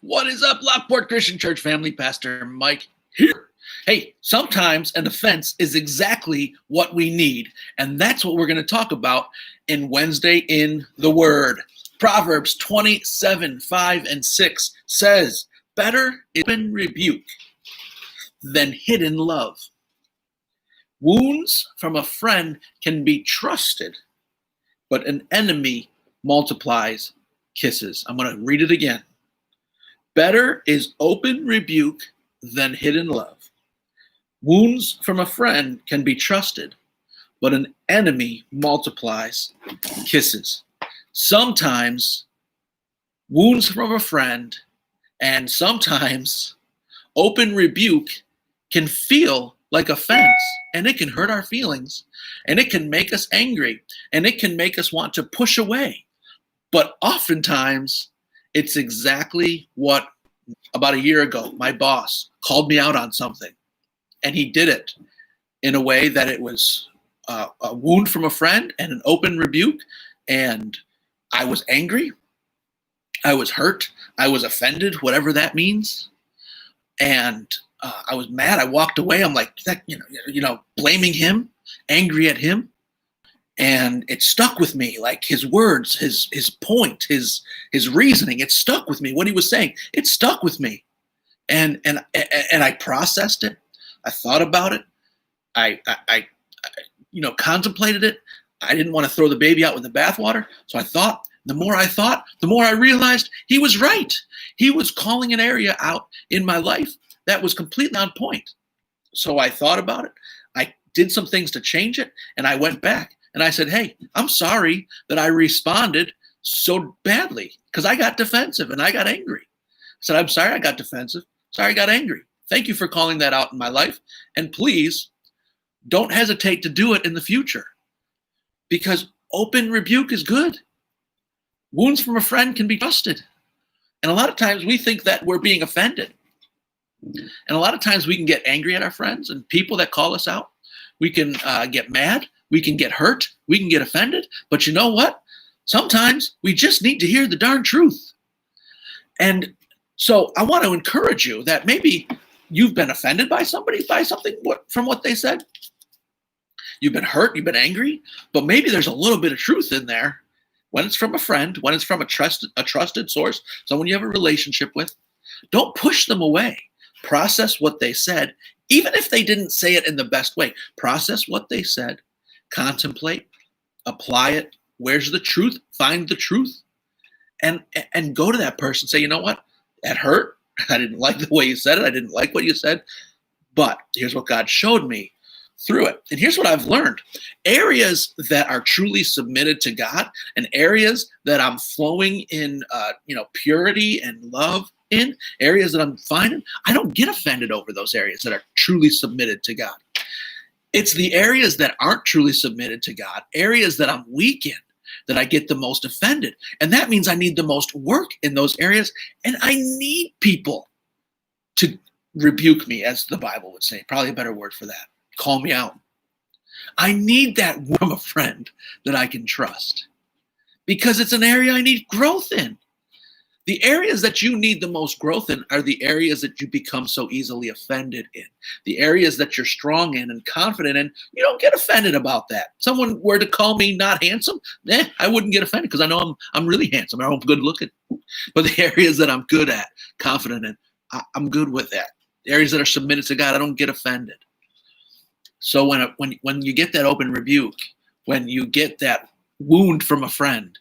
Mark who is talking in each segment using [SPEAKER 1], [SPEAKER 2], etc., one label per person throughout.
[SPEAKER 1] What is up, Lockport Christian Church family? Pastor Mike here. Hey, sometimes an offense is exactly what we need, and that's what we're going to talk about in Wednesday in the Word. Proverbs 27:5-6 says, better is open rebuke than hidden love. Wounds from a friend can be trusted, but an enemy multiplies kisses. I'm going to read it again. Better is open rebuke than hidden love. Wounds from a friend can be trusted, but an enemy multiplies kisses. Sometimes wounds from a friend and sometimes open rebuke can feel like offense, and it can hurt our feelings, and it can make us angry, and it can make us want to push away. But oftentimes, it's exactly what about a year ago, my boss called me out on something, and he did it in a way that it was a wound from a friend and an open rebuke, and I was angry, I was hurt, I was offended, whatever that means, and I was mad. I walked away. I'm like, blaming him, angry at him. And it stuck with me, like his words, his point, his reasoning. It stuck with me. What he was saying, it stuck with me, and I processed it. I thought about it. I contemplated it. I didn't want to throw the baby out with the bathwater, so I thought. The more I thought, the more I realized he was right. He was calling an area out in my life that was completely on point. So I thought about it. I did some things to change it, and I went back. And I said, hey, I'm sorry that I responded so badly because I got defensive and I got angry. I said, I'm sorry I got defensive. Sorry I got angry. Thank you for calling that out in my life. And please don't hesitate to do it in the future, because open rebuke is good. Wounds from a friend can be trusted. And a lot of times we think that we're being offended. And a lot of times we can get angry at our friends and people that call us out. We can get mad. We can get hurt. We can get offended. But you know what? Sometimes we just need to hear the darn truth. And so I want to encourage you that maybe you've been offended by somebody, by something from what they said. You've been hurt. You've been angry. But maybe there's a little bit of truth in there when it's from a friend, when it's from a trusted source, someone you have a relationship with. Don't push them away. Process what they said, even if they didn't say it in the best way. Process what they said. Contemplate, apply it. Where's the truth? Find the truth, and go to that person. Say, you know what? That hurt. I didn't like the way you said it. I didn't like what you said. But here's what God showed me through it. And here's what I've learned. Areas that are truly submitted to God, and areas that I'm flowing in, purity and love in, areas that I'm finding, I don't get offended over those areas that are truly submitted to God. It's the areas that aren't truly submitted to God, areas that I'm weak in, that I get the most offended. And that means I need the most work in those areas. And I need people to rebuke me, as the Bible would say. Probably a better word for that. Call me out. I need that from a friend that I can trust, because it's an area I need growth in. The areas that you need the most growth in are the areas that you become so easily offended in. The areas that you're strong in and confident in, you don't get offended about that. Someone were to call me not handsome, I wouldn't get offended, because I know I'm really handsome. I'm good looking. But the areas that I'm good at, confident in, I'm good with that. The areas that are submitted to God, I don't get offended. So when you get that open rebuke, when you get that wound from a friend,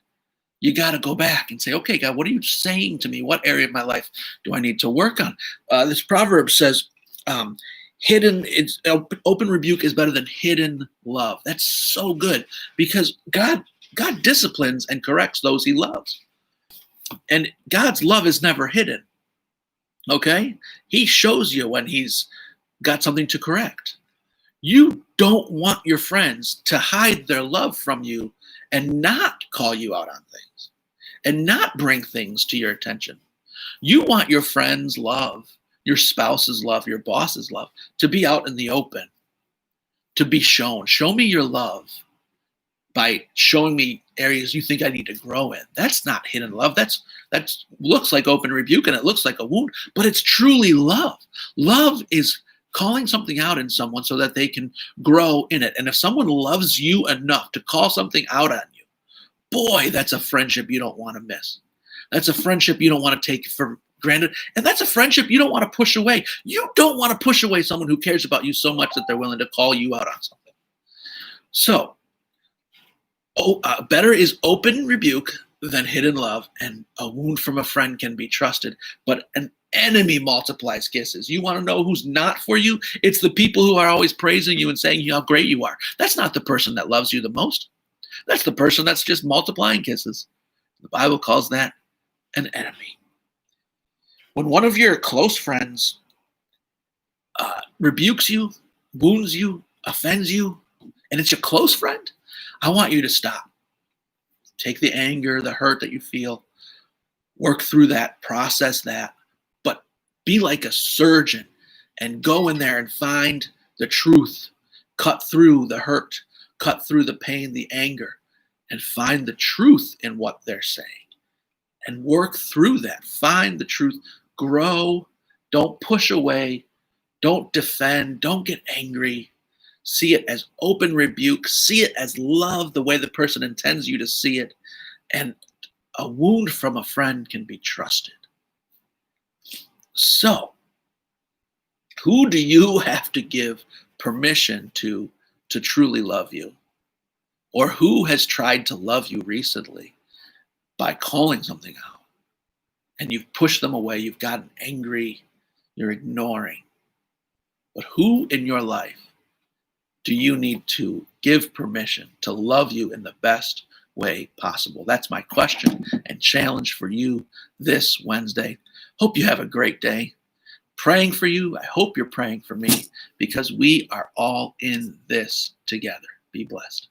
[SPEAKER 1] you got to go back and say, okay, God, what are you saying to me? What area of my life do I need to work on? This proverb says, open rebuke is better than hidden love. That's so good, because God disciplines and corrects those he loves. And God's love is never hidden. Okay? He shows you when he's got something to correct. You don't want your friends to hide their love from you and not call you out on things and not bring things to your attention. You want your friends' love, your spouse's love, your boss's love to be out in the open, to be shown. Show me your love. by showing me areas you think I need to grow in. That's not hidden love. That looks like open rebuke and it looks like a wound, but it's truly love. Love is calling something out in someone so that they can grow in it. And if someone loves you enough to call something out on you, boy, that's a friendship you don't want to miss. That's a friendship you don't want to take for granted. And that's a friendship you don't want to push away. You don't want to push away someone who cares about you so much that they're willing to call you out on something. So, better is open rebuke than hidden love, and a wound from a friend can be trusted, but an enemy multiplies kisses. You want to know who's not for you? It's the people who are always praising you and saying how great you are. That's not the person that loves you the most. That's the person that's just multiplying kisses. The Bible calls that an enemy. When one of your close friends rebukes you, wounds you, offends you, and it's your close friend, I want you to stop. Take the anger, the hurt that you feel, work through that, process that, but be like a surgeon and go in there and find the truth, cut through the hurt, cut through the pain, the anger, and find the truth in what they're saying and work through that. Find the truth, grow, don't push away, don't defend, don't get angry. See it as open rebuke. See it as love, the way the person intends you to see it. And a wound from a friend can be trusted. So, who do you have to give permission to truly love you? Or who has tried to love you recently by calling something out? And you've pushed them away. You've gotten angry. You're ignoring. But who in your life do you need to give permission to love you in the best way possible? That's my question and challenge for you this Wednesday. Hope you have a great day. Praying for you. I hope you're praying for me because we are all in this together. Be blessed.